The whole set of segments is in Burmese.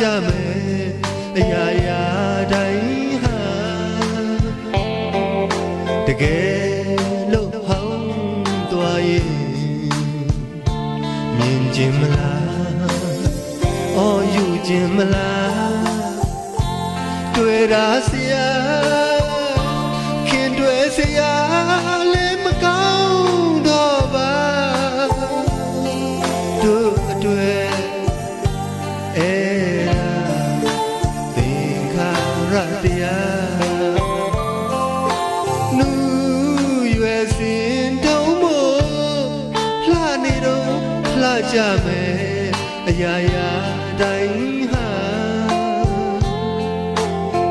ကြမယ်အရာရာတိုင်းဟာတကယ်လို့ဟောင်းသွားရင်မြင်ခြင်းမလားအော်ယူခြင်းမလားတွေ့တာစရာခင်တွေ့စရာလည်းမကောင်းတော့ပါတို့အတွေ့အဲ့ဒါသင်္ခါရတရားနူးရွယ်စင်တုံးမို့လှနေတော့လှကြမယ်အရာရာတိုင်းဟာ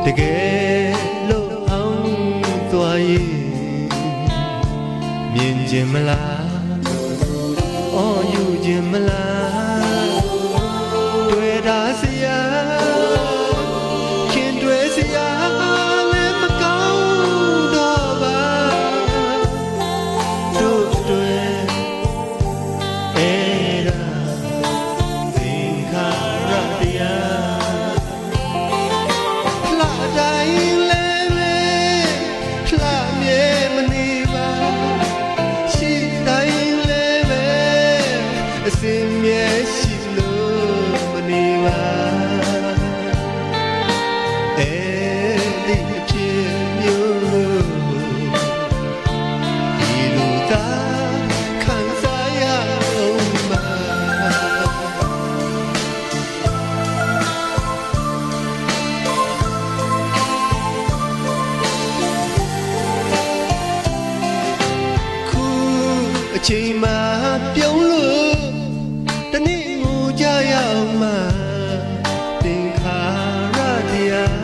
တကယ်လို့အောင်သွားရင်မြင်ခြင်းမလားအော်ယူခြင်းမလားတွေ့တာစရာခင်တွေ့စရာလည်းမကောင်းတော့ပါတို့တွေ့အဲ့ဒါသင်္ခါရတရားလှတိုင်းလည်းပဲလှမြဲမနေပါရှိတိုင်းလည်းပဲအစင်မြဲရှိလို့မနေပါအဲ့ဒီအဖြစ်မျိုးဒီလိုသာခံစားရအောင်ပါအချိန်မှပြုံးလို့တနေ့ငိုကြရအောင်မှသင်္ခါရတရား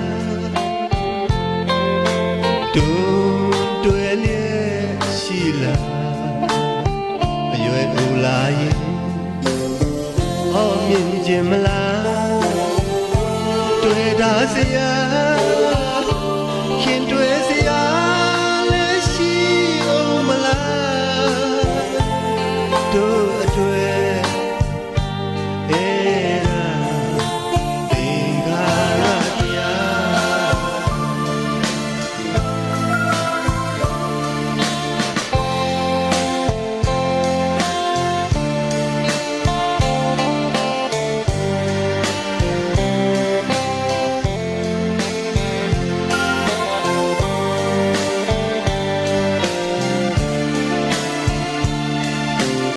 တို့တွေ့လျက်ရှိလားအရွယ်ဦးလာရင်ဟောမြင်ခြင်းမလားတွေ့တာစရာ